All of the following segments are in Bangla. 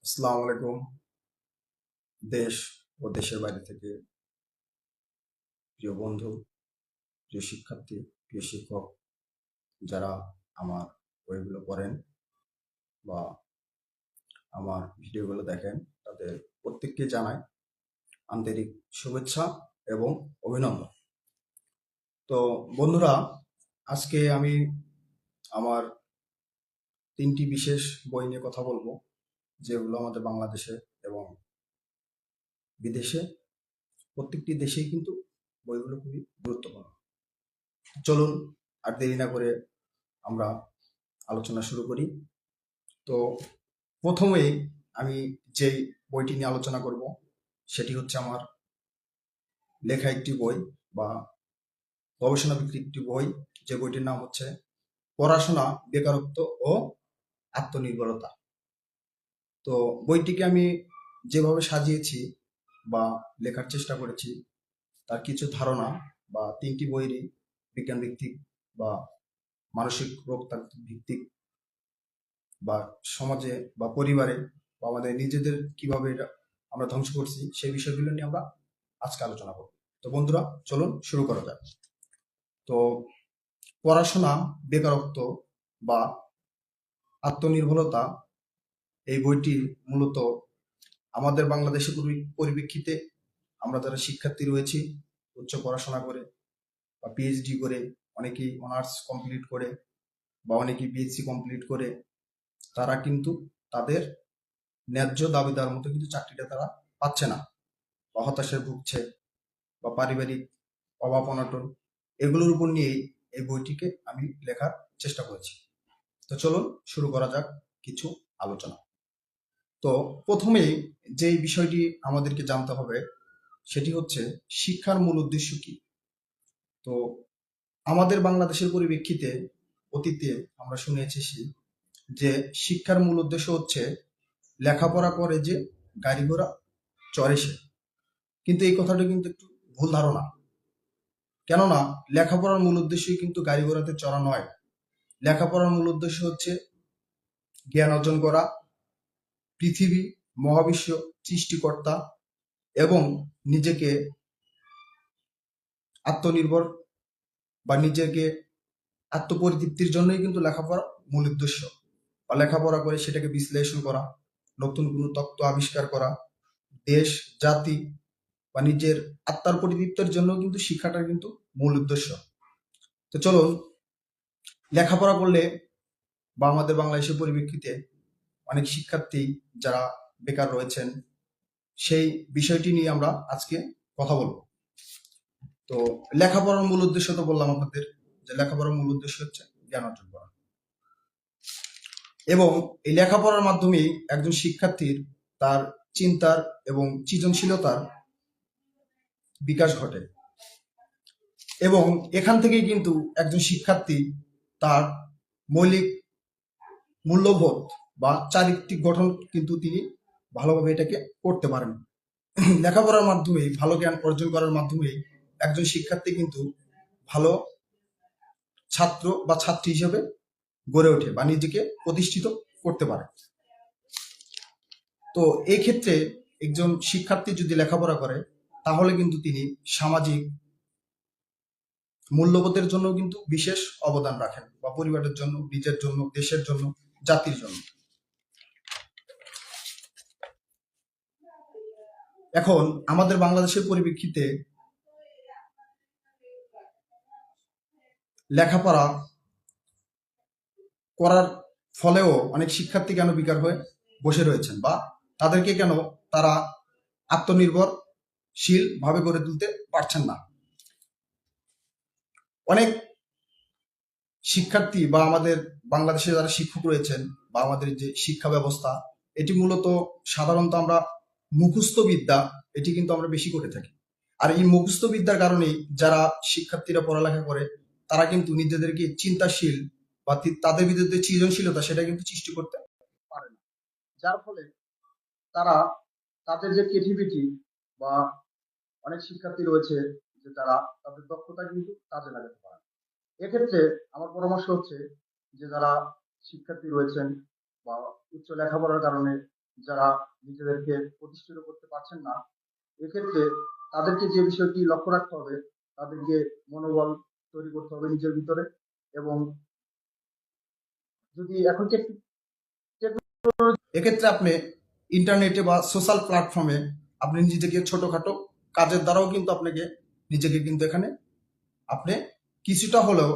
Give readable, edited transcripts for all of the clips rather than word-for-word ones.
আসসালামু আলাইকুম। দেশ ও দেশের বাইরে থেকে প্রিয় বন্ধু, প্রিয় শিক্ষার্থী, প্রিয় শিক্ষক যারা আমার বইগুলো পড়েন বা আমার ভিডিওগুলো দেখেন, তাদের প্রত্যেককে জানাই আন্তরিক শুভেচ্ছা এবং অভিনন্দন। তো বন্ধুরা, আজকে আমি আমার 3টি বিশেষ বই নিয়ে কথা বলবো, যেগুলো আমাদের বাংলাদেশে এবং বিদেশে প্রত্যেকটি দেশেই কিন্তু বইগুলো খুবই গুরুত্বপূর্ণ। চলুন আর দেরি না করে আমরা আলোচনা শুরু করি। তো প্রথমেই আমি যেই বইটি নিয়ে আলোচনা করব সেটি হচ্ছে আমার লেখা একটি বই বা গবেষণা ভিত্তিক একটি বই, যে বইটির নাম হচ্ছে পড়াশোনা, বেকারত্ব ও আত্মনির্ভরতা। তো বইটিকে আমি যেভাবে সাজিয়েছি বা লেখার চেষ্টা করেছি, তার কিছু ধারণা বা 3টি বইয়েরই বিজ্ঞান ভিত্তিক বা মানসিক রোগতান্ত্রিক ভিত্তিক বা সমাজে বা পরিবারে বা আমাদের নিজেদের কিভাবে এটা আমরা ধ্বংস করছি সেই বিষয়গুলো নিয়ে আমরা আজকে আলোচনা করব। তো বন্ধুরা, চলুন শুরু করা যাক। তো পড়াশোনা, বেকারত্ব বা আত্মনির্ভরতা, এই বইটি মূলত আমাদের বাংলাদেশের পরিপ্রেক্ষিতে আমরা যারা শিক্ষার্থী রয়েছি, উচ্চ পড়াশোনা করে বা পিএইচডি করে, অনেকেই অনার্স কমপ্লিট করে বা অনেকেই বিএসসি কমপ্লিট করে, তারা কিন্তু তাদের ন্যায্য দাবিদার মতো কিন্তু চাকরিটা তারা পাচ্ছে না বা হতাশায় ভুগছে বা পারিবারিক অভাব অনটন, এগুলোর উপর নিয়েই এই বইটিকে আমি লেখার চেষ্টা করেছি। তো চলুন শুরু করা যাক কিছু আলোচনা। তো প্রথমেই যেই বিষয়টি আমাদেরকে জানতে হবে সেটি হচ্ছে শিক্ষার মূল উদ্দেশ্য কি। তো আমাদের বাংলাদেশের পরিপ্রেক্ষিতে অতীতে আমরা শুনে এসেছি যে শিক্ষার মূল উদ্দেশ্য হচ্ছে লেখাপড়া করে যে গাড়ি ঘোড়া চড়ে সে। কিন্তু এই কথাটা কিন্তু একটু ভুল ধারণা। কেননা লেখাপড়ার মূল উদ্দেশ্যই কিন্তু গাড়ি ঘোড়াতে চড়া নয়। লেখাপড়ার মূল উদ্দেশ্য হচ্ছে জ্ঞান অর্জন করা, পৃথিবী, মহাবিশ্ব সৃষ্টিকর্তা এবং নিজেকে আত্মনির্ভর বা নিজেকে আত্মপরিতৃপ্তির জন্যই কিন্তু লেখাপড়া মূল উদ্দেশ্য। বা লেখাপড়া করে সেটাকে বিশ্লেষণ করা, নতুন কোনো তত্ত্ব আবিষ্কার করা, দেশ, জাতি বা নিজের আত্মার পরিতৃপ্তির জন্য কিন্তু শিক্ষাটা কিন্তু মূল উদ্দেশ্য। তো চলুন, লেখাপড়া করলে বা আমাদের বাংলাদেশের পরিপ্রেক্ষিতে অনেক শিক্ষার্থী যারা বেকার রয়েছেন, সেই বিষয়টি নিয়ে আমরা আজকে কথা বলবো। তো লেখাপড়ার মূল উদ্দেশ্য তো বললাম আপনাদের, যে লেখাপড়ার মূল উদ্দেশ্য হচ্ছে জ্ঞান অর্জন করা, এবং এই লেখাপড়ার মাধ্যমেই একজন শিক্ষার্থীর তার চিন্তার এবং সৃজনশীলতার বিকাশ ঘটে, এবং এখান থেকেই কিন্তু একজন শিক্ষার্থী তার মৌলিক মূল্যবোধ বা চারিত্রিক গঠন কিন্তু তিনি ভালোভাবে এটাকে করতে পারেন। লেখাপড়ার মাধ্যমে ভালো জ্ঞান অর্জন করার মাধ্যমে একজন শিক্ষার্থী কিন্তু ভালো ছাত্র বা ছাত্রী হিসেবে গড়ে ওঠে বা নিজেকে প্রতিষ্ঠিত করতে পারে। তো এই ক্ষেত্রে একজন শিক্ষার্থী যদি লেখাপড়া করে, তাহলে কিন্তু তিনি সামাজিক মূল্যবোধের জন্য কিন্তু বিশেষ অবদান রাখেন, বা পরিবারের জন্য, নিজের জন্য, দেশের জন্য, জাতির জন্য। এখন আমাদের বাংলাদেশের পরিপ্রেক্ষিতে লেখাপড়া করার ফলেও অনেক শিক্ষার্থী কেন বেকার হয়ে বসে রয়েছেন, বা তাদেরকে কেন তারা আত্মনির্ভরশীল ভাবে গড়ে তুলতে পারছেন না। অনেক শিক্ষার্থী বা আমাদের বাংলাদেশে যারা শিক্ষক রয়েছেন বা আমাদের যে শিক্ষা ব্যবস্থা, এটি মূলত সাধারণত আমরা মুখস্থ বিদ্যা, এটি কিন্তু আমরা বেশি করে থাকি। আর এই মুখস্থ বিদ্যার কারণেই যারা শিক্ষার্থীরা পড়ালেখা করে, তারা কিন্তু নিজেদেরকে চিন্তাশীল বা তাদের ভিতরে যে সৃজনশীলতা সেটা কিন্তু সৃষ্টি করতে পারে না। যার ফলে তারা তাদের যে ক্রিয়েটিভিটি বা অনেক শিক্ষার্থী রয়েছে যে তারা তাদের দক্ষতা কিন্তু কাজে লাগাতে পারে। এক্ষেত্রে আমার পরামর্শ হচ্ছে যে যারা শিক্ষার্থী রয়েছেন বা উচ্চ লেখাপড়ার কারণে যারা নিজেদেরকে প্রতিষ্ঠিত করতে পারছেন না, এক্ষেত্রে তাদেরকে যে বিষয়টি লক্ষ্য রাখতে হবে, তাদেরকে মনোবল তৈরি করতে হবে নিজের ভিতরে। এবং যদি এখন এক্ষেত্রে আপনি ইন্টারনেটে বা সোশ্যাল প্ল্যাটফর্মে আপনি নিজেকে ছোটখাটো কাজের দ্বারাও কিন্তু আপনাকে নিজেকে কিন্তু এখানে আপনি কিছুটা হলেও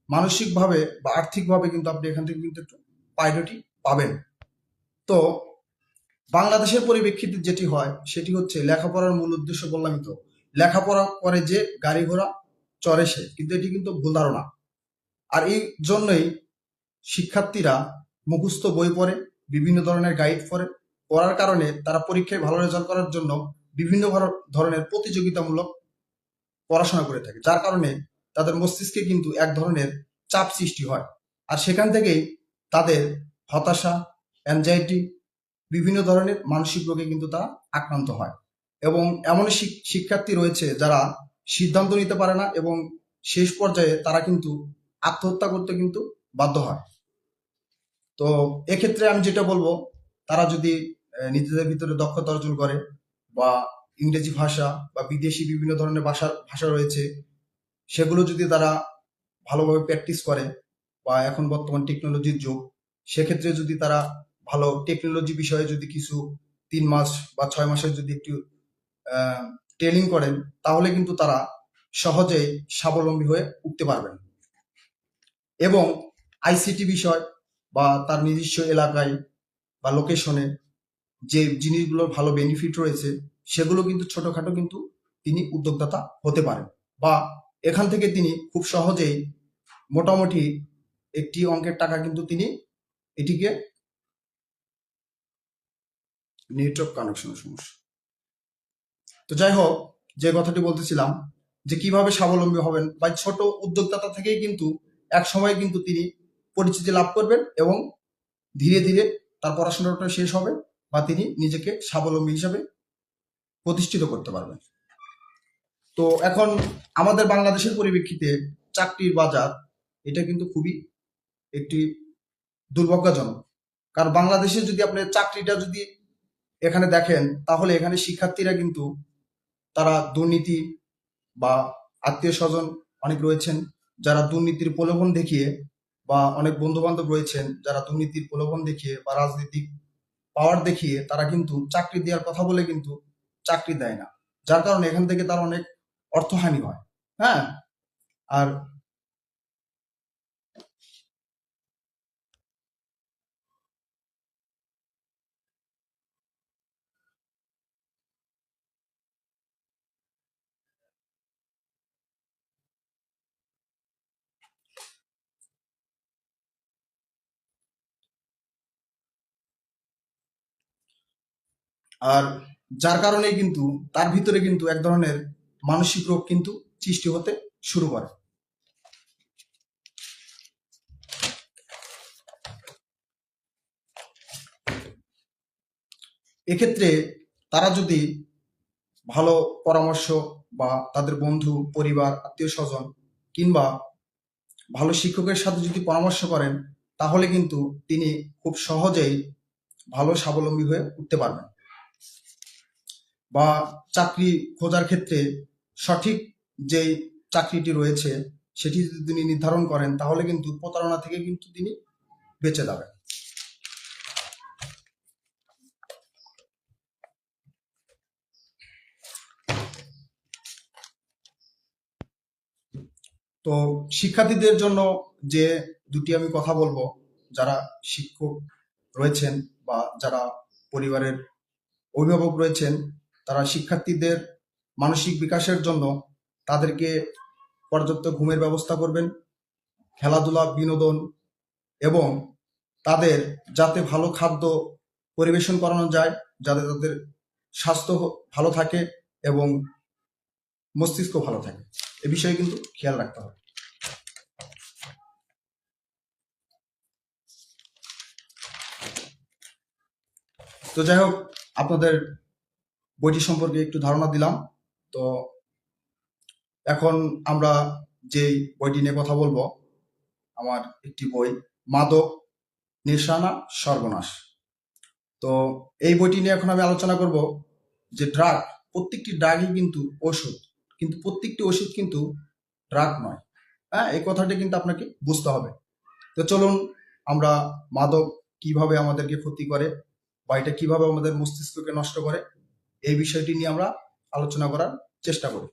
মানসিকভাবে বা আর্থিকভাবে কিন্তু আপনি এখান থেকে কিন্তু একটু প্রায়োরিটি পাবেন। তো বাংলাদেশের পরিপ্রেক্ষিতে যেটি হয় সেটি হচ্ছে লেখাপড়ার মূল উদ্দেশ্য বললামই তো, লেখাপড়া করে যে গাড়ি ঘোড়া চড়ে সে, কিন্তু এটি কিন্তু ভুল ধারণা। আর এই জন্যই শিক্ষার্থীরা মুখস্থ বই পড়ে, বিভিন্ন ধরনের গাইড পড়ার কারণে তারা পরীক্ষায় ভালো রেজাল্ট করার জন্য বিভিন্ন ধরনের প্রতিযোগিতামূলক পড়াশোনা করে থাকে, যার কারণে তাদের মস্তিষ্কে কিন্তু এক ধরনের চাপ সৃষ্টি হয়। আর সেখান থেকেই তাদের হতাশা, অ্যাংজাইটি, বিভিন্ন ধরনের মানসিক রোগে কিন্তু তারা আক্রান্ত হয়। এবং এমন শিক্ষার্থী রয়েছে যারা সিদ্ধান্ত নিতে পারে না এবং শেষ পর্যায়ে তারা কিন্তু আত্মহত্যা করতে কিন্তু বাধ্য হয়। তো এক্ষেত্রে আমি যেটা বলবো, তারা যদি নিজেদের ভিতরে দক্ষতা অর্জন করে বা ইংরেজি ভাষা বা বিদেশি বিভিন্ন ধরনের ভাষা রয়েছে, সেগুলো যদি তারা ভালোভাবে প্র্যাকটিস করে, বা এখন বর্তমান টেকনোলজির যুগ, সেক্ষেত্রে যদি তারা ভালো টেকনোলজি বিষয়ে যদি কিছু 3 মাস বা 6 মাসের যদি একটু ট্রেনিং করেন, তাহলে কিন্তু তারা সহজেই স্বাবলম্বী হয়ে উঠতে পারবেন। এবং আইসিটি বিষয় বা তার নিজস্ব এলাকায় বা লোকেশনে যে জিনিসগুলোর ভালো বেনিফিট রয়েছে, সেগুলো কিন্তু ছোটখাটো কিন্তু তিনি উদ্যোক্তা হতে পারেন, বা এখান থেকে তিনি খুব সহজেই মোটামুটি একটি অঙ্কের টাকা কিন্তু তিনি এটিকে নেটওয়ার্ক কানেকশনের সমস্যা। তো যাই হোক, যে কথাটি বলতেছিলাম যে কিভাবে স্বাবলম্বী হবেন, বা ছোট উদ্যোক্তা থেকেই কিন্তু এক সময় কিন্তু তিনি পরিচিতি লাভ করবেন এবং ধীরে ধীরে তার পড়াশোনাটা শেষ হবে, বা তিনি নিজেকে স্বাবলম্বী হিসাবে প্রতিষ্ঠিত করতে পারবেন। তো এখন আমাদের বাংলাদেশের পরিপ্রেক্ষিতে চাকরির বাজার এটা কিন্তু খুবই একটি দুর্ভাগ্যজনক। কারণ বাংলাদেশে যদি আপনি চাকরিটা যদি এখানে দেখেন, তাহলে এখানে শিক্ষার্থীরা কিন্তু তারা দুর্নীতি বা আত্মীয় স্বজন অনেক রয়েছেন যারা দুর্নীতির প্রলোভন দেখিয়ে, বা অনেক বন্ধু বান্ধব রয়েছেন যারা দুর্নীতির প্রলোভন দেখিয়ে বা রাজনৈতিক পাওয়ার দেখিয়ে তারা কিন্তু চাকরি দেওয়ার কথা বলে কিন্তু চাকরি দেয় না, যার কারণে এখান থেকে তার অনেক অর্থহানি হয়। হ্যাঁ, আর আর যার কারণে কিন্তু তার ভিতরে কিন্তু এক ধরনের মানসিক রোগ কিন্তু সৃষ্টি হতে শুরু করে। এক্ষেত্রে তারা যদি ভালো পরামর্শ বা তাদের বন্ধু, পরিবার, আত্মীয় স্বজন কিংবা ভালো শিক্ষকের সাথে যদি পরামর্শ করেন, তাহলে কিন্তু তিনি খুব সহজেই ভালো স্বাবলম্বী হয়ে উঠতে পারবেন। বা চাকরি খোঁজার ক্ষেত্রে সঠিক যে চাকরিটি রয়েছে সেটি যদি তিনি নির্ধারণ করেন, তাহলে কিন্তু প্রতারণা থেকে কিন্তু তিনি বেঁচে যাবেন। তো শিক্ষার্থীদের জন্য যে দুটি আমি কথা বলবো, যারা শিক্ষক রয়েছেন বা যারা পরিবারের অভিভাবক রয়েছেন, তারা শিক্ষার্থীদের মানসিক বিকাশের জন্য তাদেরকে পর্যাপ্ত ঘুমের ব্যবস্থা করবেন, খেলাধুলা, বিনোদন, এবং তাদের যাতে ভালো খাদ্য পরিবেশন করানো যায়, যাতে তাদের স্বাস্থ্য ভালো থাকে এবং মস্তিষ্ক ভালো থাকে, এ বিষয়ে কিন্তু খেয়াল রাখতে হবে। তো যাই হোক, আপনাদের বইটি সম্পর্কে একটু ধারণা দিলাম। তো এখন আমরা যে বইটি নিয়ে কথা বলবো, আমার একটি বই, মাদক, নিশানা, সর্বনাশ। তো এই বইটি নিয়ে এখন আমি আলোচনা করব যে ড্রাগ, প্রত্যেকটি ড্রাগই কিন্তু ওষুধ, কিন্তু প্রত্যেকটি ওষুধ কিন্তু ড্রাগ নয়। হ্যাঁ, এই কথাটা কিন্তু আপনাকে বুঝতে হবে। তো চলুন আমরা মাদক কিভাবে আমাদেরকে ক্ষতি করে বা এটা কিভাবে আমাদের মস্তিষ্ককে নষ্ট করে এই বিষয়টি নিয়ে আমরা আলোচনা করার চেষ্টা করি।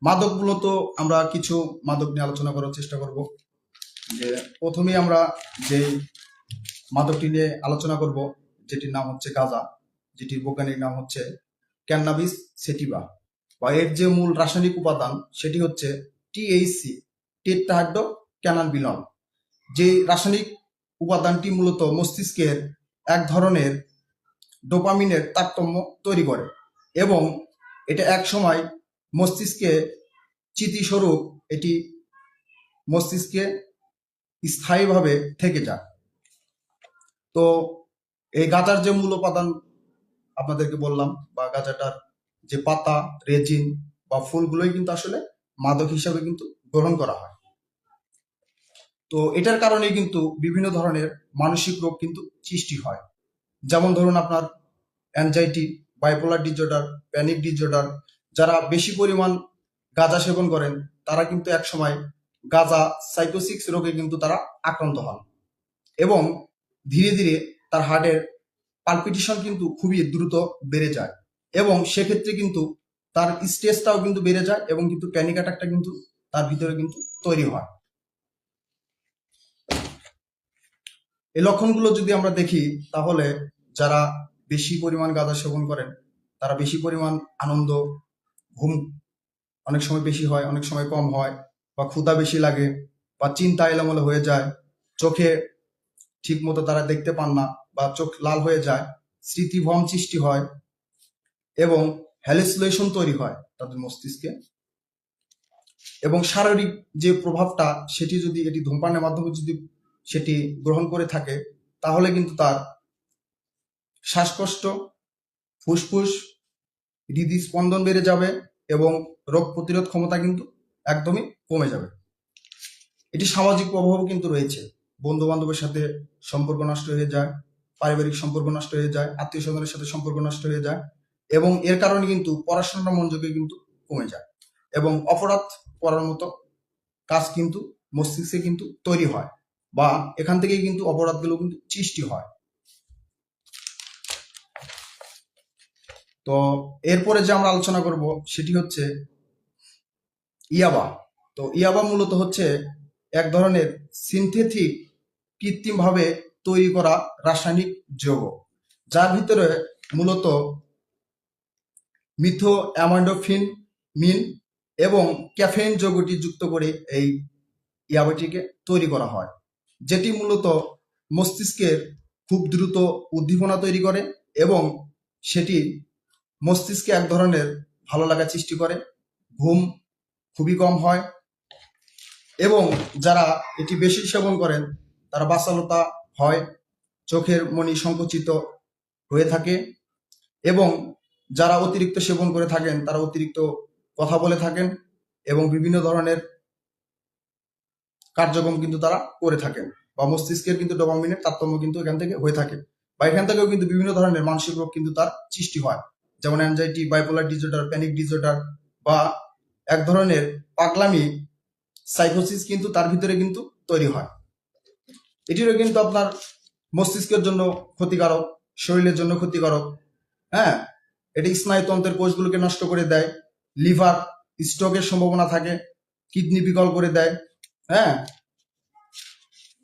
মাদক মূলত আমরা কিছু মাদক নিয়ে আলোচনা করার চেষ্টা করব। যে প্রথমেই আমরা যে মাদকটি নিয়ে আলোচনা করব, যেটির নাম হচ্ছে গাঁজা, যেটির বৈজ্ঞানিক নাম হচ্ছে ক্যান্নাবিস সেটিভা, বা এর যে মূল রাসায়নিক উপাদান সেটি হচ্ছে টিএইচসি, টেট্রাহাইড্রো ক্যানাবিনল। যে রাসায়নিক উপাদানটি মূলত মস্তিষ্কের এক ধরনের ডোপামিনের তারতম্য তৈরি করে এবং এটা এক সময় মস্তিষ্কে স্মৃতিস্বরূপ এটি মস্তিষ্কে স্থায়ীভাবে থেকে যায়। তো এই গাঁজার যে মূল উপাদান আপনাদেরকে বললাম, বা গাঁজাটার যে পাতা, রেজিন বা ফুলগুলোই কিন্তু আসলে মাদক হিসাবে কিন্তু গ্রহণ করা হয়। তো এটার কারণে কিন্তু বিভিন্ন ধরনের মানসিক রোগ কিন্তু সৃষ্টি হয়। যেমন ধরুন আপনার anxiety, bipolar disorder, panic disorder. যারা বেশি পরিমাণ গাঁজা সেবন করেন তারা কিন্তু একসময় গাঁজা সাইকোসিক্স রোগে কিন্তু তারা আক্রান্ত হন এবং ধীরে ধীরে তার হার্টের পালপিটেশন কিন্তু খুবই দ্রুত বেড়ে যায় এবং সেক্ষেত্রে কিন্তু তার স্ট্রেসটাও কিন্তু বেড়ে যায় এবং কিন্তু প্যানিক অ্যাটাকটা কিন্তু তার ভিতরে কিন্তু তৈরি হয়। এই লক্ষণগুলো যদি আমরা দেখি তাহলে যারা বেশি পরিমাণ গাঁজা সেবন করেন তারা বেশি পরিমাণ আনন্দ, ঘুম অনেক সময় বেশি হয়, অনেক সময় কম হয়, বা ক্ষুধা বেশি লাগে, বা চিন্তা এলোমেলো হয়ে যায়, চোখে ঠিক মতো তারা দেখতে পান না বা চোখ লাল হয়ে যায়, স্মৃতিভ্রম সৃষ্টি হয় এবং হ্যালুসিনেশন তৈরি হয় তাদের মস্তিষ্কে। এবং শারীরিক যে প্রভাবটা সেটি যদি এটি ধূমপানের মাধ্যমে যদি সেটি গ্রহণ করে থাকে তাহলে কিন্তু তার শ্বাসকষ্ট, ফুসফুস, হৃদস্পন্দন বেড়ে যাবে এবং রোগ প্রতিরোধ ক্ষমতা কিন্তু একদমই কমে যাবে। এটি সামাজিক প্রভাবও কিন্তু রয়েছে। বন্ধু বান্ধবের সাথে সম্পর্ক নষ্ট হয়ে যায়, পারিবারিক সম্পর্ক নষ্ট হয়ে যায়, আত্মীয় স্বজনের সাথে সম্পর্ক নষ্ট হয়ে যায় এবং এর কারণে কিন্তু পড়াশোনার মনোযোগে কিন্তু কমে যায় এবং অপরাধ করার মতো কাজ কিন্তু মস্তিষ্কে কিন্তু তৈরি হয়, বা এখান থেকেই কিন্তু অপরাধগুলো কিন্তু সৃষ্টি হয়। তো এরপরে যে আমরা আলোচনা করব সেটি হচ্ছে ইয়াবা। তো ইয়াবা মূলত হচ্ছে এক ধরনের সিনথেটিক, কৃত্রিমভাবে তৈরি করা রাসায়নিক যৌগ, যার ভিতরে মূলত মিথো অ্যামাইডোফিন মিন এবং ক্যাফেইন যৌগটি যুক্ত করে এই ইয়াবাটিকে তৈরি করা হয়, যেটি মূলত মস্তিষ্কের খুব দ্রুত উদ্দীপনা তৈরি করে এবং সেটি মস্তিষ্কে এক ধরনের ভালো লাগা সৃষ্টি করে, ঘুম খুবই কম হয় এবং যারা এটি বেশি সেবন করেন তারা বাচালতা হয়, চোখের মণি সংকুচিত হয়ে থাকে এবং যারা অতিরিক্ত সেবন করে থাকেন তারা অতিরিক্ত কথা বলে থাকেন এবং বিভিন্ন ধরনের কার্যক্রম কিন্তু তারা করে থাকেন, বা মস্তিষ্কের কিন্তু ডোপামিনের তারতম্য কিন্তু এখান থেকে হয়ে থাকে, বা এখান থেকেও কিন্তু বিভিন্ন ধরনের মানসিক রোগ কিন্তু তার সৃষ্টি হয়, যেমন anxiety, bipolar disorder, panic disorder, বা এক ধরনের পাগলামি সাইকোসিস কিন্তু তার ভিতরে কিন্তু তৈরি হয়। এটিরও কিন্তু আপনার মস্তিষ্কের জন্য ক্ষতিকারক, শরীরের জন্য ক্ষতিকারক। হ্যাঁ, এটি স্নায়ুতন্ত্রের কোষগুলোকে নষ্ট করে দেয়, লিভার স্ট্রোকের সম্ভাবনা থাকে, কিডনি বিকল করে দেয়, হ্যাঁ,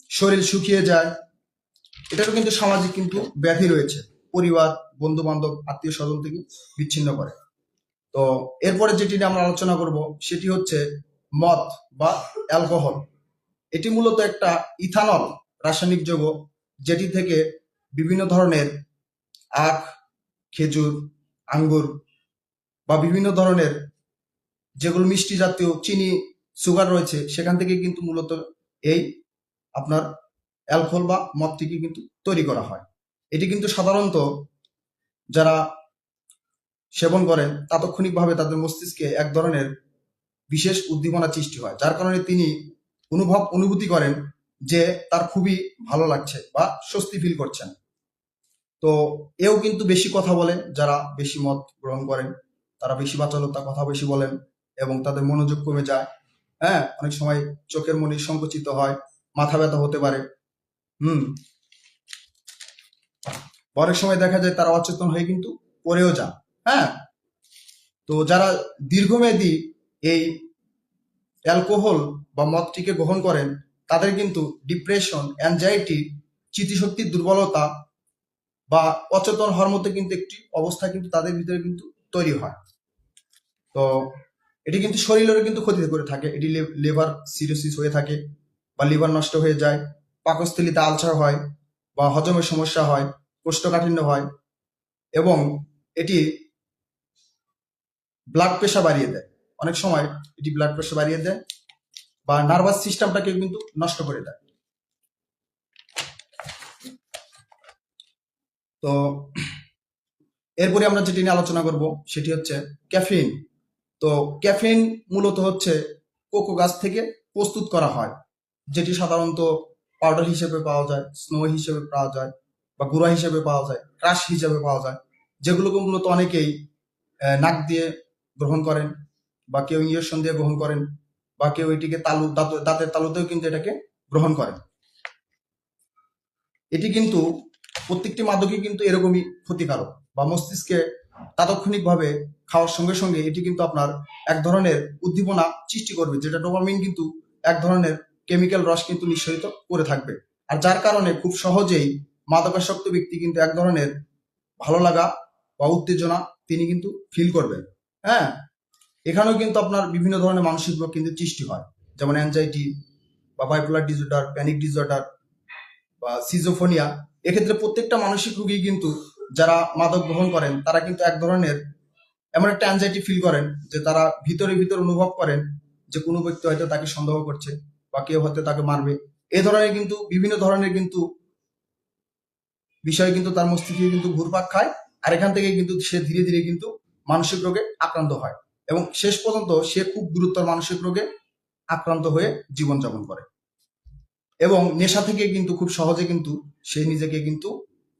শরীর শুকিয়ে যায়। এটারও কিন্তু সামাজিক কিন্তু ব্যাধি রয়েছে, পরিবার, বন্ধু বান্ধব, আত্মীয় স্বজন থেকে বিচ্ছিন্ন করে। তো এরপরে যেটি নিয়ে আমরা আলোচনা করব সেটি হচ্ছে মদ বা অ্যালকোহল। এটি মূলত একটা ইথানল রাসায়নিক যৌগ, যেটি থেকে বিভিন্ন ধরনের আখ, খেজুর, আঙ্গুর বা বিভিন্ন ধরনের যেগুলো মিষ্টি জাতীয় চিনি, সুগার রয়েছে সেখান থেকে কিন্তু মূলত এই আপনার অ্যালকোহল বা মদটিকে কিন্তু তৈরি করা হয়। এটি কিন্তু সাধারণত যারা সেবন করেন তাৎক্ষণিকভাবে তাদের মস্তিষ্কে এক ধরনের বিশেষ উদ্দীপনা সৃষ্টি হয়, যার কারণে তিনি অনুভূতি করেন যে তার খুবই ভালো লাগছে বা স্বস্তি ফিল করছেন। তো এও কিন্তু বেশি কথা বলে, যারা বেশি মদ গ্রহণ করেন তারা বেশি বাচালতা কথা বেশি বলেন এবং তাদের মনোযোগ কমে যায়। হ্যাঁ, অনেক সময় চোখের মনি সংকুচিত হয়, মাথা ব্যথা হতে পারে। অনেক সময় দেখা যায় তারা অচেতন হয়ে কিন্তু পড়েও যান। হ্যাঁ, তো যারা দীর্ঘমেয়াদী এই অ্যালকোহল বা মদটিকে গ্রহণ করেন তাদের কিন্তু ডিপ্রেশন, অ্যাংজাইটি, স্মৃতিশক্তির দুর্বলতা বা অচেতন হওয়ার মতো কিন্তু একটি অবস্থা কিন্তু তাদের ভিতরে কিন্তু তৈরি হয়। তো এটি কিন্তু শরীরেরও কিন্তু ক্ষতি করে থাকে। এটি লিভার সিরোসিস হয়ে থাকে বা লিভার নষ্ট হয়ে যায়, পাকস্থলীতে আলসার হয় বা হজমের সমস্যা হয়, কোষ্ঠকাঠিন্য হয় এবং এটি ব্লাড প্রেশার বাড়িয়ে দেয়। অনেক সময় এটি ব্লাড প্রেশার বাড়িয়ে দেয় বা নার্ভাস সিস্টেমটাকে কিন্তু নষ্ট করে দেয়। তো এরপরে আমরা যেটি নিয়ে আলোচনা করব সেটি হচ্ছে ক্যাফিন। তো ক্যাফিন মূলত হচ্ছে কোকো গাছ থেকে প্রস্তুত করা হয়, যেটি সাধারণত পাউডার হিসেবে পাওয়া যায়, স্নো হিসেবে পাওয়া যায় বা গুঁড়া হিসেবে পাওয়া যায়, ক্রাশ হিসেবে পাওয়া যায়, যেগুলোকে মূলত অনেকেই নাক দিয়ে গ্রহণ করেন বা কেউ ইঞ্জেকশন দিয়ে গ্রহণ করেন বা কেউ এটিকে দাঁতের তালুতেও কিন্তু এটাকে গ্রহণ করেন। এটি কিন্তু প্রত্যেকটি মাদকই কিন্তু এরকমই ক্ষতিকারক বা মস্তিষ্কে তাৎক্ষণিকভাবে খাওয়ার সঙ্গে সঙ্গে এটি কিন্তু আপনার এক ধরনের উদ্দীপনা সৃষ্টি করবে, যেটা ডোপামিন কিন্তু এক ধরনের কেমিক্যাল রস কিন্তু নিঃসরিত করে থাকবে। আর যার কারণে খুব সহজেই মাদকাসক্ত ব্যক্তি কিন্তু এক ধরনের ভালো লাগা বা উত্তেজনা তিনি কিন্তু ফিল করবেন। হ্যাঁ, এখানেও কিন্তু আপনার বিভিন্ন ধরনের মানসিক রোগ কিন্তু সৃষ্টি হয়, যেমন অ্যাংজাইটি বা বাইপোলার ডিসঅর্ডার, প্যানিক ডিসঅর্ডার বা সিজোফোনিয়া। এক্ষেত্রে প্রত্যেকটা মানসিক রোগী কিন্তু যারা মাদক গ্রহণ করেন তারা কিন্তু এক ধরনের এমন একটা অ্যাংজাইটি ফিল করেন যে তারা ভিতরে অনুভব করেন যে কোনো ব্যক্তি হয়তো তাকে সন্দেহ করছে বা কেউ হয়তো তাকে মারবে। এই ধরনের কিন্তু বিভিন্ন ধরনের কিন্তু বিষয় কিন্তু তার মস্তিষ্কে কিন্তু ঘুরপাক খায়, আর এখান থেকে কিন্তু সে ধীরে ধীরে কিন্তু মানসিক রোগে আক্রান্ত হয় এবং শেষ পর্যন্ত সে খুব গুরুতর মানসিক রোগে আক্রান্ত হয়ে জীবনযাপন করে এবং নেশা থেকে কিন্তু খুব সহজে কিন্তু সে নিজেকে কিন্তু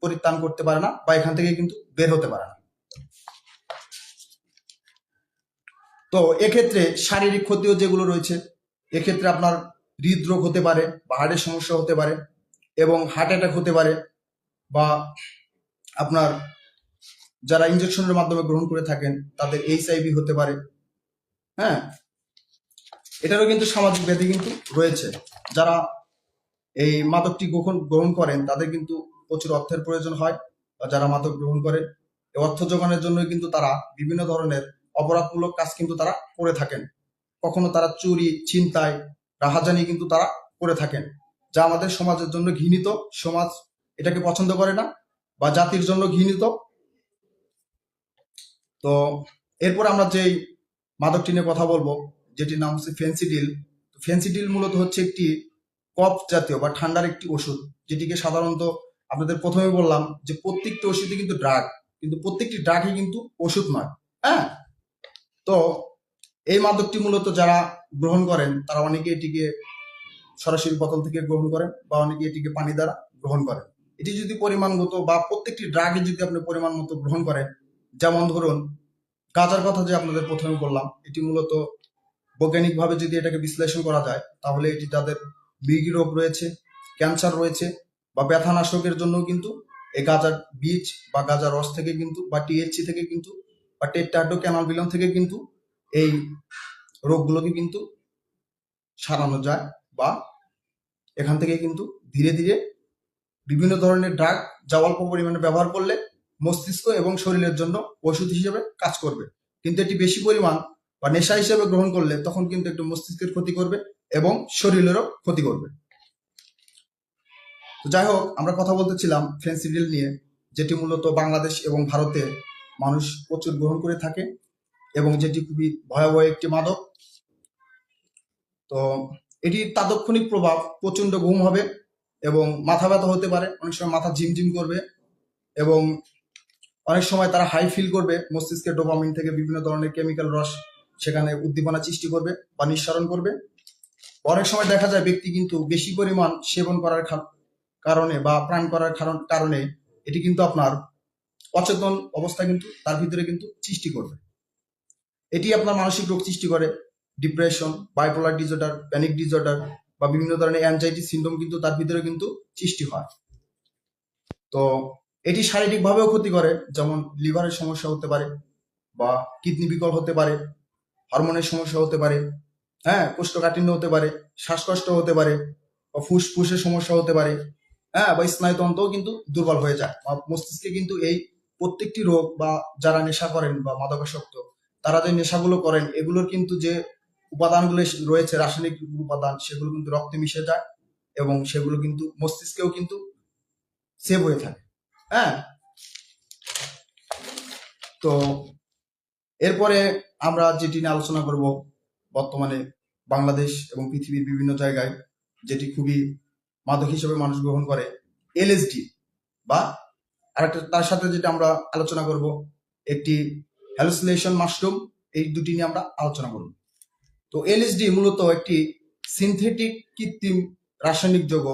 পরিত্রাণ করতে পারে না বা এখান থেকে কিন্তু বের হতে পারে না। তো এক্ষেত্রে শারীরিক ক্ষতিও যেগুলো রয়েছে, এক্ষেত্রে আপনার হৃদরোগ হতে পারে বা হার্টের সমস্যা হতে পারে এবং হার্ট অ্যাটাক হতে পারে বা আপনার যারা ইনজেকশনের মাধ্যমে গ্রহণ করে থাকেন তাদের HIV হতে পারে। হ্যাঁ, এটারও কিন্তু সামাজিক ব্যাধি কিন্তু রয়েছে। যারা এই মাদকটি গ্রহণ করেন তাদের কিন্তু প্রচুর অর্থের প্রয়োজন হয় বা যারা মাদক গ্রহণ করে এই অর্থ যোগানোর জন্য কিন্তু তারা বিভিন্ন ধরনের অপরাধমূলক কাজ কিন্তু তারা করে থাকেন। কখনো তারা চুরি, ছিনতাই, রাহাজানি কিন্তু তারা করে থাকেন, যা আমাদের সমাজের জন্য ঘৃণিত। সমাজ এটাকে পছন্দ করে না বা জাতির জন্য ঘৃণিত। তো এরপর আমরা যেই মাদকটি নিয়ে কথা বলবো যেটির নাম হচ্ছে ফেন্সিডিল। ফেন্সিডিল মূলত হচ্ছে একটি কফ জাতীয় বা ঠান্ডার একটি ওষুধ, যেটিকে সাধারণত আপনাদের প্রথমে বললাম যে প্রত্যেকটি ওষুধই কিন্তু ড্রাগ, কিন্তু প্রত্যেকটি ড্রাগই কিন্তু ওষুধ নয়। হ্যাঁ, তো এই মাদকটি মূলত যারা গ্রহণ করেন তারা অনেকে এটিকে সরাসরি বোতল থেকে গ্রহণ করেন বা অনেকে এটিকে পানি দ্বারা গ্রহণ করেন। এটি যদি পরিমাণগত বা প্রত্যেকটি ড্রাগে যদি আপনি পরিমাণ মতো গ্রহণ করেন, যেমন ধরুন গাঁজার কথা যে আপনাদের প্রথমে বললাম, এটি মূলত বৈজ্ঞানিকভাবে যদি এটাকে বিশ্লেষণ করা যায় তাহলে এটি যাদের মৃগী রোগ রয়েছে, ক্যান্সার রয়েছে বা ব্যথানাশকের জন্য কিন্তু এই গাঁজার বীজ বা গাঁজার রস থেকে কিন্তু বা THC থেকে কিন্তু বা টেট্রাহাইড্রোক্যানাবিনল থেকে কিন্তু এই রোগগুলোকে কিন্তু সারানো যায় বা এখান থেকে কিন্তু ধীরে ধীরে বিভিন্ন ধরনের ড্রাগ যা অল্প পরিমাণে ব্যবহার করলে মস্তিষ্ক এবং শরীরের জন্য ওষুধ হিসেবে কাজ করবে, কিন্তু এটি বেশি পরিমাণ বা নেশা হিসেবে গ্রহণ করলে তখন কিন্তু একটু মস্তিষ্কের ক্ষতি করবে এবং শরীরেরও ক্ষতি করবে। তো যাই হোক, আমরা কথা বলতেছিলাম ফেন্সিডিল নিয়ে, যেটি মূলত বাংলাদেশ এবং ভারতে মানুষ প্রচুর গ্রহণ করে থাকে এবং যেটি খুবই ভয়াবহ একটি মাদক। তো এটির তাৎক্ষণিক প্রভাব প্রচন্ড ঘুম হবে এবং মাথা ব্যথা হতে পারে, অনেক সময় মাথা ঝিমঝিম করবে এবং অনেক সময় তারা হাই ফিল করবে। মস্তিষ্কে ডোপামিন থেকে বিভিন্ন ধরনের কেমিক্যাল রস সেখানে উদ্দীপনা সৃষ্টি করবে বা নিঃসরণ করবে। অনেক সময় দেখা যায় ব্যক্তি কিন্তু বেশি পরিমাণ সেবন করার কারণে বা প্রাণ করার কারণে এটি কিন্তু আপনার অচেতন অবস্থা কিন্তু তার ভিতরে কিন্তু সৃষ্টি করবে। এটি আপনার মানসিক রোগ সৃষ্টি করে, depression, bipolar disorder, panic disorder বা বিভিন্ন ধরনের অ্যাংজাইটি সিনড্রোম কিন্তু তার ভিতরে কিন্তু সৃষ্টি হয়। তো এটি শারীরিকভাবেও ক্ষতি করে, যেমন লিভারের সমস্যা হতে পারে বা কিডনি বিকল হতে পারে, হরমোনের সমস্যা হতে পারে, হ্যাঁ, কোষ্ঠকাঠিন্য হতে পারে, শ্বাসকষ্ট হতে পারে বা ফুসফুসের সমস্যা হতে পারে, হ্যাঁ, বা স্নায়ুতন্ত্রও কিন্তু দুর্বল হয়ে যায়। মস্তিষ্কে কিন্তু এই প্রত্যেকটি রোগ বা যারা নেশা করেন বা মাদকাসক্ত তারা যে নেশাগুলো করেন এগুলোর কিন্তু যে উপাদানগুলো রয়েছে, রাসায়নিক উপাদান, সেগুলো কিন্তু রক্তে মিশে যায় এবং সেগুলো কিন্তু মস্তিষ্কেও কিন্তু সেভ হয়ে থাকে। হ্যাঁ, তো এরপরে আমরা যেটি নিয়ে আলোচনা করব, বর্তমানে বাংলাদেশ এবং পৃথিবীর বিভিন্ন জায়গায় যেটি খুবই মাদক হিসেবে মানুষ গ্রহণ করে, এলএসডি বা আরেকটা তার সাথে যেটা আমরা আলোচনা করব একটি হ্যালুসিনেশন মাশরুম, এই দুটি নিয়ে আমরা আলোচনা করব। তো এলএসডি মূলত একটি সিনথেটিক কৃত্রিম রাসায়নিক যৌগ,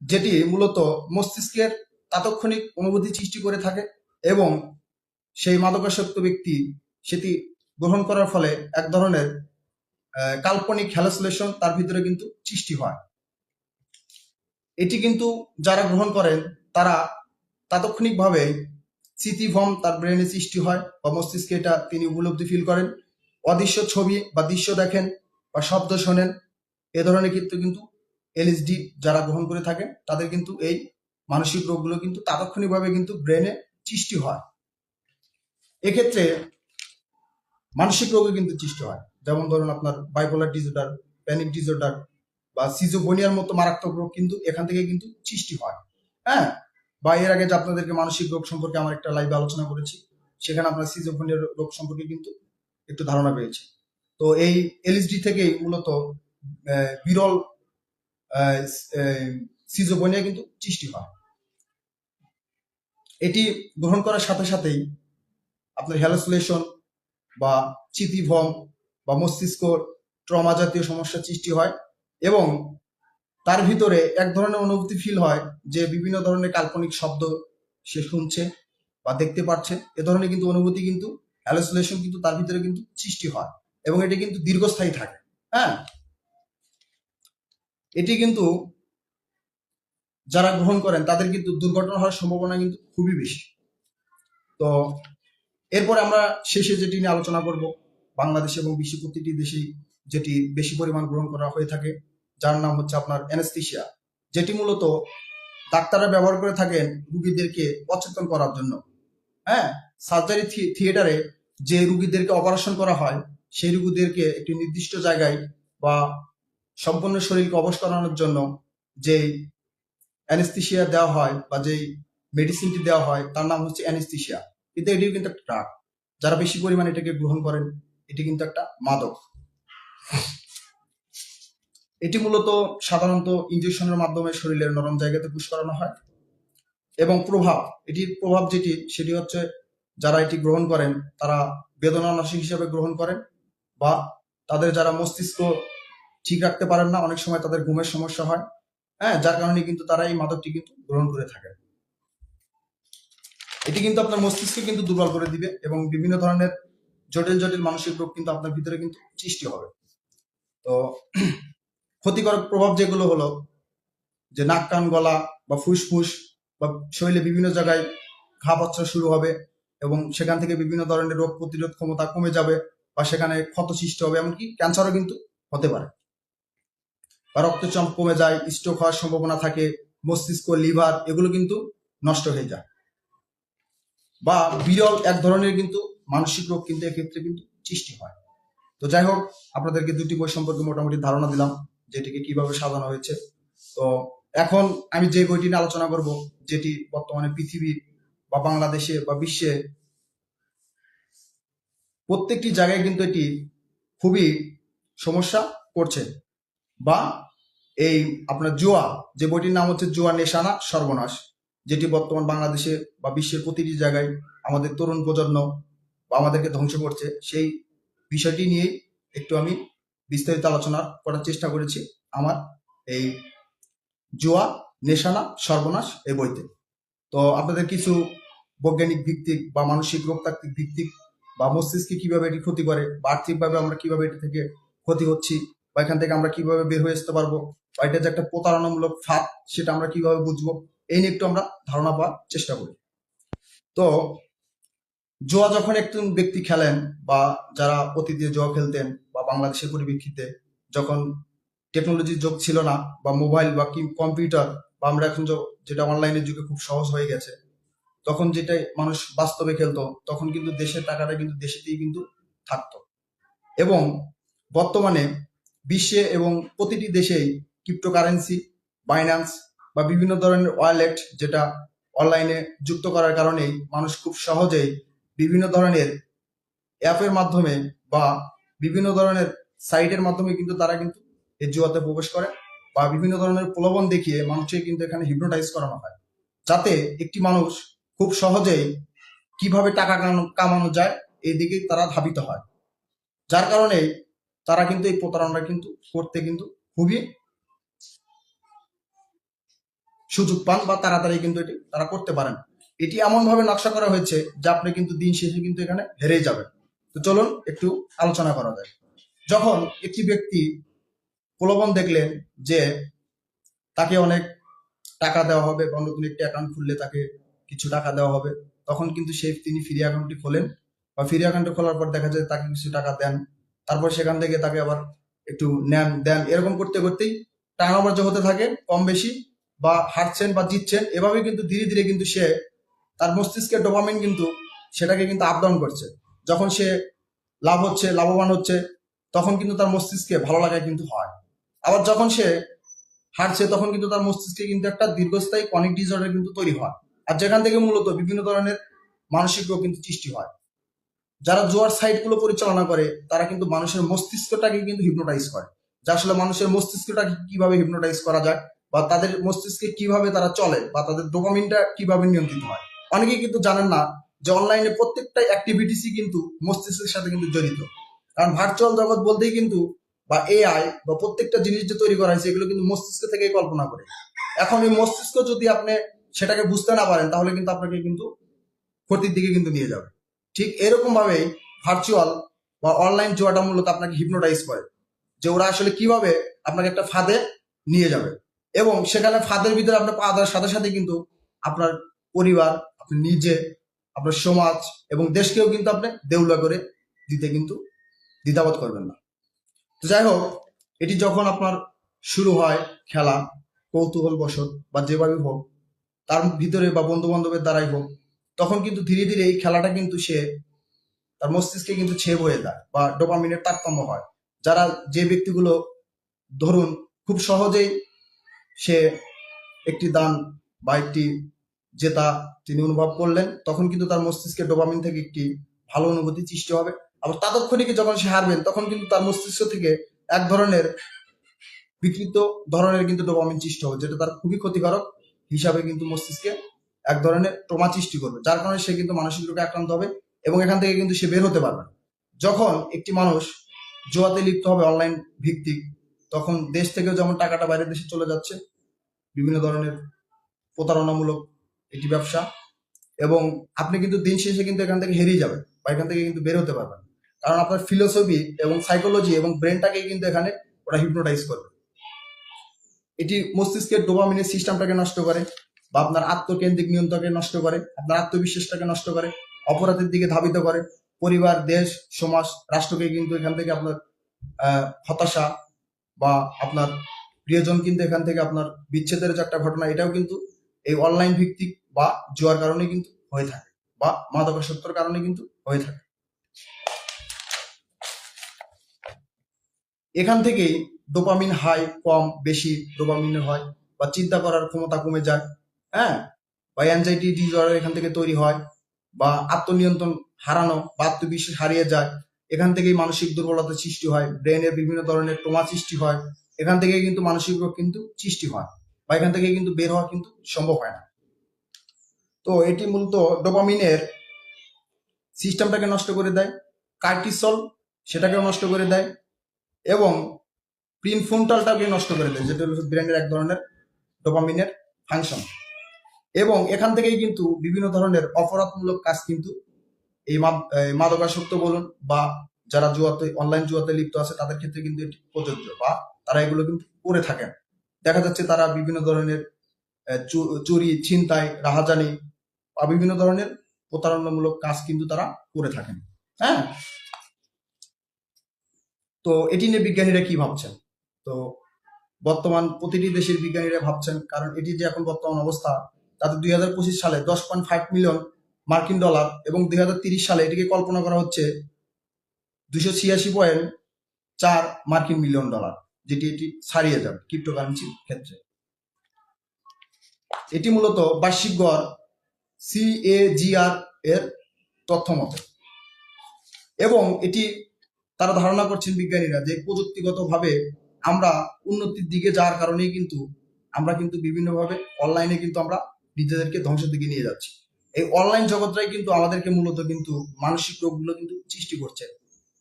যেটি মূলত মস্তিষ্কের তাৎক্ষণিক অনুভূতি সৃষ্টি করে থাকে এবং সেই মাদকাসক্ত ব্যক্তি সেটি গ্রহণ করার ফলে এক ধরনের কাল্পনিক হ্যালুসিনেশন তার ভিতরে কিন্তু সৃষ্টি হয়। এটি কিন্তু যারা গ্রহণ করেন তারা তাৎক্ষণিকভাবে স্মৃতিভ্রম তার ব্রেনে সৃষ্টি হয় বা মস্তিষ্কে এটা তিনি উপলব্ধি ফিল করেন, অদৃশ্য ছবি বা দৃশ্য দেখেন বা শব্দ শোনেন। এ ধরনের কিন্তু এলএসডি যারা গ্রহণ করে থাকেন তাদের কিন্তু এই মানসিক রোগগুলো কিন্তু তাৎক্ষণিকভাবে কিন্তু ব্রেনে সৃষ্টি হয়। এক্ষেত্রে মানসিক রোগও কিন্তু সৃষ্টি হয়, যেমন ধরুন আপনার বাইপোলার ডিসঅর্ডার, প্যানিক ডিসঅর্ডার বা সিজোফ্রেনিয়ার মতো মারাত্মক রোগ কিন্তু এখান থেকে কিন্তু সৃষ্টি হয়। হ্যাঁ, বা এর আগে যে আপনাদেরকে মানসিক রোগ সম্পর্কে আমার একটা লাইভে আলোচনা করেছি, সেখানে আপনার সিজোফ্রেনিয়ার রোগ সম্পর্কে কিন্তু একটু ধারণা পেয়েছে। তো এই এলএসডি থেকেই মূলত বিরল সিজোফ্রেনিয়া কিন্তু সৃষ্টি হয়। এটি গ্রহণ করার সাথে সাথেই আপনার হ্যালুসিনেশন বা স্মৃতিভ্রম বা মস্তিষ্ক ট্রমা জাতীয় সমস্যার সৃষ্টি হয় এবং তার ভিতরে এক ধরনের অনুভূতি ফিল হয় যে বিভিন্ন ধরনের কাল্পনিক শব্দ সে শুনছে বা দেখতে পাচ্ছে। এ ধরনের কিন্তু অনুভূতি কিন্তু হ্যালুসিনেশন কিন্তু তার ভিতরে কিন্তু সৃষ্টি হয় এবং এটি কিন্তু দীর্ঘস্থায়ী থাকে। হ্যাঁ, এটি কিন্তু যারা গ্রহণ করেন তাদের কিন্তু দুর্ঘটনা হওয়ার সম্ভাবনা কিন্তু খুবই বেশি। তো এরপরে আমরা শেষে যেটি নিয়ে আলোচনা করব, বাংলাদেশ এবং বিশ্বের প্রতিটি দেশেই যেটি বেশি পরিমাণ গ্রহণ করা হয়ে থাকে, যার নাম হচ্ছে আপনার অ্যানেস্থেশিয়া, যেটি মূলত ডাক্তাররা ব্যবহার করে থাকেন রুগীদেরকে অচেতন করার জন্য। হ্যাঁ, সার্জারি থিয়েটারে যে রুগীদেরকে অপারেশন করা হয় সেই রুগীদেরকে একটি নির্দিষ্ট জায়গায় বা সম্পূর্ণ শরীরকে অবশ করানোর জন্য যে অ্যানেস্থেশিয়া দেওয়া হয় বা যেই মেডিসিনটি দেওয়া হয় তার নাম হচ্ছে অ্যানেস্থেশিয়া। কিন্তু এটিও কিন্তু একটা ড্রাগ, যারা বেশি পরিমাণে এটাকে গ্রহণ করেন এটি কিন্তু একটা মাদক। এটি মূলত সাধারণত ইনজেকশনের মাধ্যমে শরীরের নরম জায়গাতে পুশ করানো হয় এবং এটির প্রভাব যেটি সেটি হচ্ছে যারা এটি গ্রহণ করেন তারা বেদনানাশক হিসেবে গ্রহণ করেন বা তাদের যারা মস্তিষ্ক ঠিক রাখতে পারেন না, অনেক সময় তাদের ঘুমের সমস্যা হয়। হ্যাঁ, যার কারণে কিন্তু তারা এই মাদকটি কিন্তু গ্রহণ করে থাকে। এটি কিন্তু আপনার মস্তিষ্ক কিন্তু দুর্বল করে দিবে এবং বিভিন্ন ধরনের জটিল জটিল মানসিক রোগ কিন্তু আপনার ভিতরে কিন্তু সৃষ্টি হবে। তো ক্ষতিকর প্রভাব যেগুলো হলো যে নাক কান গলা বা ফুসফুস বা শরীরে বিভিন্ন জায়গায় ঘা পচা শুরু হবে এবং সেখান থেকে বিভিন্ন ধরনের রোগ প্রতিরোধ ক্ষমতা কমে যাবে বা সেখানে ক্ষত সৃষ্টি হবে, এমনকি ক্যান্সারও কিন্তু হতে পারে বা রক্তচাপ কমে যায়, স্ট্রোক হওয়ার সম্ভাবনা থাকে, মস্তিষ্ক, লিভার এগুলো কিন্তু নষ্ট হয়ে যায় বা বিরল এক ধরনের কিন্তু মানসিক রোগ কিন্তু এক্ষেত্রে কিন্তু সৃষ্টি হয়। তো যাই হোক, আপনাদেরকে দুটি বই সম্পর্কে মোটামুটি ধারণা দিলাম যে এটিকে কিভাবে সাজানো হয়েছে। তো এখন আমি যে বইটি নিয়ে আলোচনা করব, যেটি বর্তমানে পৃথিবী বা বাংলাদেশে বা বিশ্বে প্রত্যেকটি জায়গায় কিন্তু এটি খুবই সমস্যা করছে বা এই আপনার জুয়া, যে বইটির নাম হচ্ছে জুয়া নেশানা সর্বনাশ, যেটি বর্তমান বাংলাদেশে বা বিশ্বের প্রতিটি জায়গায় আমাদের তরুণ প্রজন্ম বা আমাদেরকে ধ্বংস করছে, সেই বিষয়টি নিয়েই একটু আমি বিস্তারিত আলোচনা করার চেষ্টা করেছি আমার এই জুয়া নেশানা সর্বনাশ এই বইতে। তো আপনাদের কিছু বৈজ্ঞানিক ভিত্তিক বা মানসিক রোগতাত্ত্বিক ভিত্তিক বা মস্তিষ্কে কিভাবে এটি ক্ষতি করে বা আর্থিকভাবে আমরা কিভাবে এটি থেকে ক্ষতি হচ্ছি বা এখান থেকে আমরা কিভাবে বের হয়ে আসতে পারবো বা এটা যে একটা প্রতারণামূলক ফাঁদ সেটা আমরা কিভাবে বুঝবো, এই নিয়ে একটু আমরা ধারণা পাওয়ার চেষ্টা করি। তো জুয়া যখন একজন ব্যক্তি খেলেন বা যারা অতীতে জুয়া খেলতেন বা বাংলাদেশের পরিপ্রেক্ষিতে যখন টেকনোলজির যুগ ছিল না বা মোবাইল বা কম্পিউটার বা আমরা এখন যেটা অনলাইনের যুগে খুব সহজ হয়ে গেছে, তখন যেটাই মানুষ বাস্তবে খেলতো তখন কিন্তু দেশের টাকাটা কিন্তু দেশেতেই কিন্তু থাকতো। এবং বর্তমানে বিশ্বে এবং প্রতিটি দেশেই ক্রিপ্টোকারেন্সি, বাইন্যান্স বা বিভিন্ন ধরনের ওয়ালেট যেটা অনলাইনে যুক্ত করার কারণেই মানুষ খুব সহজেই বিভিন্ন ধরনের অ্যাপের মাধ্যমে বা বিভিন্ন ধরনের সাইটের মাধ্যমে কিন্তু তারা কিন্তু এই জুয়াতে প্রবেশ করে বা বিভিন্ন ধরনের প্রলোভন দেখিয়ে মানুষকে কিন্তু এখানে হিপনোটাইজ করানো হয়, যাতে একটি মানুষ খুব সহজেই কিভাবে টাকা কামানো যায় এই দিকেই তারা ধাবিত হয়। যার কারণে তারা কিন্তু এই প্রতারণা কিন্তু করতে কিন্তু খুবই সুযোগ পান বা তাড়াতাড়ি কিন্তু এটি তারা করতে পারেন। এটি এমন ভাবে নকশা করা হয়েছে যে আপনি কিন্তু দিন শেষে কিন্তু এখানে হেরেই যাবেন। তো চলুন একটু আলোচনা করা যায়। যখন একটি ব্যক্তি প্রলোভন দেখলেন যে তাকে অনেক টাকা দেওয়া হবে বা নতুন একটি অ্যাকাউন্ট খুললে তাকে কিছু টাকা দেওয়া হবে, তখন কিন্তু তিনি ফ্রি অ্যাকাউন্টটি খোলেন বা ফ্রি অ্যাকাউন্টে খোলার পর দেখা যায় তাকে কিছু টাকা দেন, তারপর সেখান থেকে তাকে আবার একটু নেন দেন, এরকম করতে করতেই টাকা বার্জ হতে থাকে কম বেশি, বা হারছেন বা জিতছেন, এভাবে কিন্তু ধীরে ধীরে কিন্তু সে তার মস্তিষ্কের ডোপামিন কিন্তু সেটাকে কিন্তু আপ ডাউন করছে। যখন সে লাভ হচ্ছে, লাভবান হচ্ছে, তখন কিন্তু তার মস্তিষ্কে ভালো লাগায় কিন্তু হয়। আবার যখন সে হারছে তখন কিন্তু তার মস্তিষ্কে কিন্তু একটা দীর্ঘস্থায়ী কনিক ডিসঅর্ডার কিন্তু তৈরি হয়, আর যেখান থেকে মূলত বিভিন্ন ধরনের মানসিক রোগ কিন্তু সৃষ্টি হয়। যারা জুয়ার সাইট গুলো পরিচালনা করে তারা কিন্তু মানুষের মস্তিষ্কটাকে কিন্তু হিপনোটাইজ করে, যে আসলে মানুষের মস্তিষ্কটাকে কিভাবে হিপনোটাইজ করা যায় বা তাদের মস্তিষ্কে কিভাবে তারা চলে বা তাদের ডোপামিনটা কিভাবে নিয়ন্ত্রিত হয়। অনেকেই কিন্তু জানেন না যে অনলাইনে প্রত্যেকটা অ্যাক্টিভিটিসই কিন্তু মস্তিষ্কের সাথে কিন্তু জড়িত। কারণ ভার্চুয়াল জগৎ বলতেই কিন্তু বা এআই বা প্রত্যেকটা জিনিস যে তৈরি করা হয়েছে এগুলো কিন্তু মস্তিষ্ক থেকেই কল্পনা করে। এখন এই মস্তিষ্ক যদি আপনি সেটাকে বুঝতে না পারেন তাহলে কিন্তু আপনাকে কিন্তু ক্ষতির দিকে কিন্তু নিয়ে যাবে। ঠিক এরকম ভাবেই ভার্চুয়াল বা অনলাইন জুয়াটা মূলত আপনাকে হিপনোটাইজ করে, যে ওরা আসলে কিভাবে আপনাকে একটা ফাঁদে নিয়ে যাবে এবং সেখানে ফাঁদের ভিতরে আপনার পা দেওয়ার সাথে সাথে কিন্তু আপনার পরিবার, আপনি নিজে, আপনার সমাজ এবং দেশকেও কিন্তু আপনি দেউলা করে দিতে কিন্তু দ্বিধাবোধ করবেন না। তো যাই হোক, এটি যখন আপনার শুরু হয় খেলা কৌতূহল বশত বা যেভাবে হোক তার ভিতরে বা বন্ধু বান্ধবের দ্বারাই হোক, তখন কিন্তু ধীরে ধীরে এই খেলাটা কিন্তু সে তার মস্তিষ্কে কিন্তু ছেয়ে বয়ে যায় বা ডোপামিনের তারতম্য হয়। যারা যে ব্যক্তিগুলো ধরুন খুব সহজেই সে একটি দান বা একটি জেতা তিনি অনুভব করলেন, তখন কিন্তু তার মস্তিষ্কে ডোপামিন থেকে একটি ভালো অনুভূতি সৃষ্টি হবে। আবার তাৎক্ষণিক যখন সে হারবেন তখন কিন্তু তার মস্তিষ্ক থেকে এক ধরনের বিকৃত ধরনের কিন্তু ডোপামিন সৃষ্টি হবে, যেটা তার খুবই ক্ষতিকারক হিসাবে কিন্তু মস্তিষ্কে এক ধরনের ট্রমা সৃষ্টি করবে, যার কারণে সে কিন্তু মানসিক রোগে আক্রান্ত হবে এবং এখান থেকে কিন্তু সে বের হতে পারবে না। যখন একটি মানুষ জুয়াতে লিপ্ত হবে অনলাইন ভিত্তিক, তখন দেশ থেকেও যেমন টাকাটা বাইরের দেশে চলে যাচ্ছে, বিভিন্ন ধরনের প্রতারণামূলক একটি ব্যবসা, এবং আপনি কিন্তু দিন শেষে কিন্তু এখান থেকে হেরিয়ে যাবেন বা এখান থেকে কিন্তু বের হতে পারবেন, কারণ আপনার ফিলোসফি এবং সাইকোলজি এবং ব্রেনটাকে কিন্তু এখানে ওরা হিপনোটাইজ করবে। এটি মস্তিষ্কের ডোপামিনের সিস্টেমটাকে নষ্ট করে বা আপনার আত্মকেন্দ্রিক নিয়ন্ত্রণকে নষ্ট করে, আপনার আত্মবিশ্বাসটাকে নষ্ট করে, অপরাধের দিকে ধাবিত করে, পরিবার, দেশ, সমাজ, রাষ্ট্রকে কিন্তু এখান থেকে আপনার হতাশা বা আপনার প্রিয়জন কিন্তু এখান থেকে আপনার বিচ্ছেদের যে একটা ঘটনা, এটাও কিন্তু এই অনলাইন ভিত্তিক বা জুয়ার কারণে কিন্তু হয়ে থাকে বা মাদকাসক্তর কারণে কিন্তু হয়ে থাকে। এখান থেকেই ডোপামিন হাই কম বেশি ডোপামিনের হয় বা চিন্তা করার ক্ষমতা কমে যায়, হ্যাঁ, বা অ্যাংজাইটি ডিসঅর্ডার এখান থেকে তৈরি হয় বা আত্মনিয়ন্ত্রণ হারানো বা আত্মবিশ্বাস হারিয়ে যায়। এখান থেকেই মানসিক দুর্বলতা সৃষ্টি হয়, ব্রেনের বিভিন্ন ধরনের ট্রমা সৃষ্টি হয়, এখান থেকে কিন্তু মানসিক রোগ কিন্তু সৃষ্টি হয় বা এখান থেকে কিন্তু বের হওয়া কিন্তু সম্ভব হয় না। তো এটি মূলত ডোপামিনের সিস্টেমটাকে নষ্ট করে দেয়, কার্টিসল সেটাকেও নষ্ট করে দেয় এবং প্রিনফ্রন্টালটাকে নষ্ট করে দেয়, যেটা হচ্ছে ব্রেনের এক ধরনের ডোপামিনের ফাংশন। এবং এখান থেকেই কিন্তু বিভিন্ন ধরনের অপরাধমূলক কাজ কিন্তু এই মাদকাসক্ত বলুন বা যারা জুয়াতে অনলাইন জুয়াতে লিপ্ত আছে তাদের ক্ষেত্রে কিন্তু এটি প্রযোজ্য বা তারা এগুলো কিন্তু করে থাকেন। দেখা যাচ্ছে তারা বিভিন্ন ধরনের চুরি, ছিনতাই, রাহাজানি বা বিভিন্ন ধরনের প্রতারণামূলক কাজ কিন্তু তারা করে থাকেন। হ্যাঁ, তো এটি নিয়ে বিজ্ঞানীরা কি ভাবছেন? তো বর্তমান প্রতিটি দেশের বিজ্ঞানীরা ভাবছেন, কারণ এটি যে এখন বর্তমান অবস্থা, তাতে 2025 সালে 10.5 মিলিয়ন মার্কিন ডলার এবং 2030 সালে এটিকে কল্পনা করা হচ্ছে 286.4 মার্কিন মিলিয়ন ডলার, যেটি এটি ছাড়িয়ে যাবে ক্রিপ্টোকারেন্সির ক্ষেত্রে। এটি মূলত বার্ষিক গড় CAGR এর তথ্য মতে, এবং এটি তারা ধারণা করছেন বিজ্ঞানীরা যে প্রযুক্তিগতভাবে আমরা উন্নতির দিকে যাওয়ার কারণেই কিন্তু আমরা কিন্তু বিভিন্নভাবে অনলাইনে কিন্তু আমরা নিজেদেরকে ধ্বংসের দিকে নিয়ে যাচ্ছি। এই অনলাইন জগৎটাই কিন্তু আমাদেরকে মূলত কিন্তু মানসিক রোগগুলো কিন্তু সৃষ্টি করছে,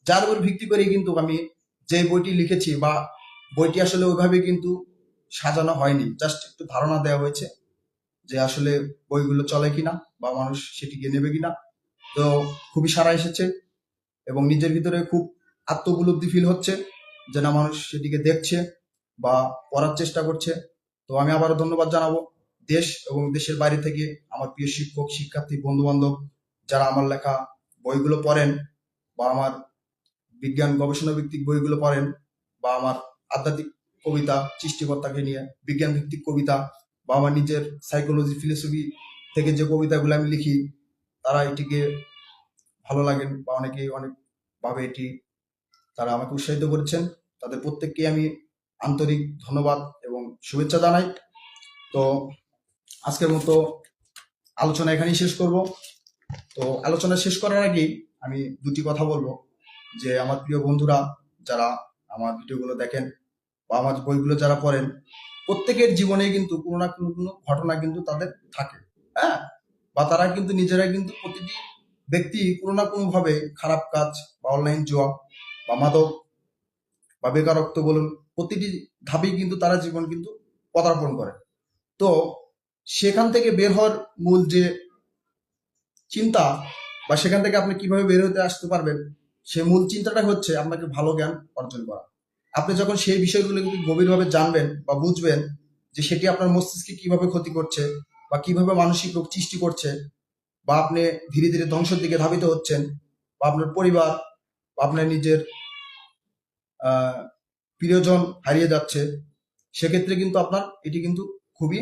যার উপর ভিত্তি করে কিন্তু আমি যে বইটি লিখেছি বা বইটি আসলে ওইভাবে কিন্তু সাজানো হয়নি, জাস্ট একটু ধারণা দেওয়া হয়েছে যে আসলে বইগুলো চলে কিনা বা মানুষ সেটিকে নেবে কিনা। তো খুবই সাড়া এসেছে এবং নিজের ভিতরে খুব আত্মোপলব্ধি ফিল হচ্ছে যে না, মানুষ সেটিকে দেখছে বা পড়ার চেষ্টা করছে। তো আমি আবারও ধন্যবাদ জানাবো দেশ এবং দেশের বাইরে থেকে আমার প্রিয় শিক্ষক, শিক্ষার্থী, বন্ধু বান্ধব যারা আমার লেখা বইগুলো পড়েন বা আমার বিজ্ঞান গবেষণা ভিত্তিক বইগুলো পড়েন বা আমার আধ্যাত্মিক কবিতা, সৃষ্টিকর্তাকে নিয়ে বিজ্ঞান ভিত্তিক কবিতা বা আমার নিজের সাইকোলজি, ফিলোসফি থেকে যে কবিতাগুলো আমি লিখি, তারা এটিকে ভালো লাগেন বা অনেকেই অনেকভাবে এটি তারা আমাকে উৎসাহিত করেছেন। তাদের প্রত্যেককে আমি আন্তরিক ধন্যবাদ এবং শুভেচ্ছা জানাই। তো আজকের মতো আলোচনা এখানেই শেষ করব। তো আলোচনা শেষ করার আগেই আমি দুটি কথা বলবো যে আমার প্রিয় বন্ধুরা যারা আমার ভিডিওগুলো দেখেন বা আমার বইগুলো যারা পড়েন, প্রত্যেকের জীবনে কিন্তু কোনো না কোনো ঘটনা কিন্তু তাদের থাকে। হ্যাঁ, বা তারা কিন্তু নিজেরাই কিন্তু প্রতিটি ব্যক্তি কোনো না কোনো ভাবে খারাপ কাজ বা অনলাইন জুয়া বা মাদক বা বেকারত্ব বলুন, প্রতিটি ধাপেই কিন্তু তারা জীবন কিন্তু পদার্পণ করে। তো সেখান থেকে বের হওয়ার মূল যে চিন্তা বা সেখান থেকে আপনি কিভাবে বের হতে আসতে পারবেন, সেই মূল চিন্তাটা হচ্ছে আপনাকে ভালো জ্ঞান অর্জন করা। আপনি যখন সেই বিষয়গুলো কিন্তু গভীরভাবে জানবেন বা বুঝবেন যে সেটি আপনার মস্তিষ্কে কিভাবে ক্ষতি করছে বা কিভাবে মানসিক রোগ সৃষ্টি করছে, বা আপনি ধীরে ধীরে ধ্বংসের দিকে ধাবিত হচ্ছেন, বা আপনার পরিবার বা আপনার নিজের প্রিয়জন হারিয়ে যাচ্ছে, সেক্ষেত্রে কিন্তু আপনার এটি কিন্তু খুবই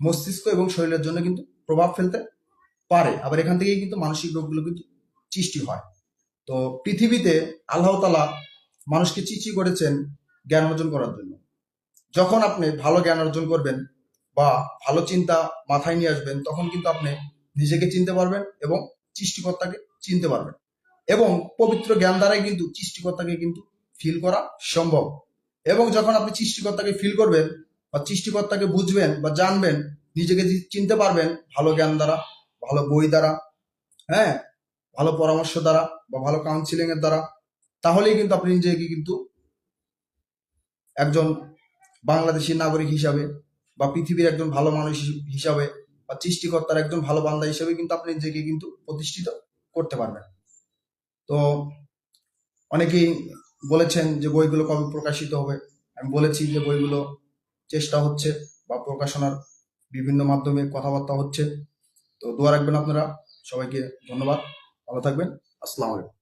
মস্তিষ্ক এবং শরীরের জন্য কিন্তু প্রভাব ফেলতে পারে। আবার এখান থেকেই কিন্তু মানসিক রোগগুলো কিন্তু সৃষ্টি হয়। তো পৃথিবীতে আল্লাহ তাআলা মানুষকে সৃষ্টি করেছেন জ্ঞান অর্জন করার জন্য। যখন আপনি ভালো জ্ঞান অর্জন করবেন বা ভালো চিন্তা মাথায় নিয়ে আসবেন, তখন কিন্তু আপনি নিজেকে চিনতে পারবেন এবং সৃষ্টিকর্তাকে চিনতে পারবেন, এবং পবিত্র জ্ঞান দ্বারাই কিন্তু সৃষ্টিকর্তাকে কিন্তু ফিল করা সম্ভব। এবং যখন আপনি সৃষ্টিকর্তাকে ফিল করবেন বা সৃষ্টিকর্তাকে বুঝবেন বা জানবেন, নিজেকে চিনতে পারবেন ভালো জ্ঞান দ্বারা, ভালো বই দ্বারা, হ্যাঁ, ভালো পরামর্শ দ্বারা বা ভালো কাউন্সিলিং এর দ্বারা, তাহলেই কিন্তু আপনি নিজেকে কিন্তু একজন বাংলাদেশী নাগরিক হিসাবে বা পৃথিবীর একজন ভালো মানুষ হিসাবে বা সৃষ্টিকর্তার একজন ভালো বান্দা হিসাবে কিন্তু আপনি নিজেকে কিন্তু প্রতিষ্ঠিত করতে পারবেন। তো অনেকেই বলেছেন যে বইগুলো কবে প্রকাশিত হবে। আমি বলেছি যে বইগুলো চেষ্টা হচ্ছে বা প্রকাশনার বিভিন্ন মাধ্যমে কথাবার্তা হচ্ছে। তো দোয়া রাখবেন আপনারা। সবাইকে ধন্যবাদ, ভালো থাকবেন। আসসালামু আলাইকুম।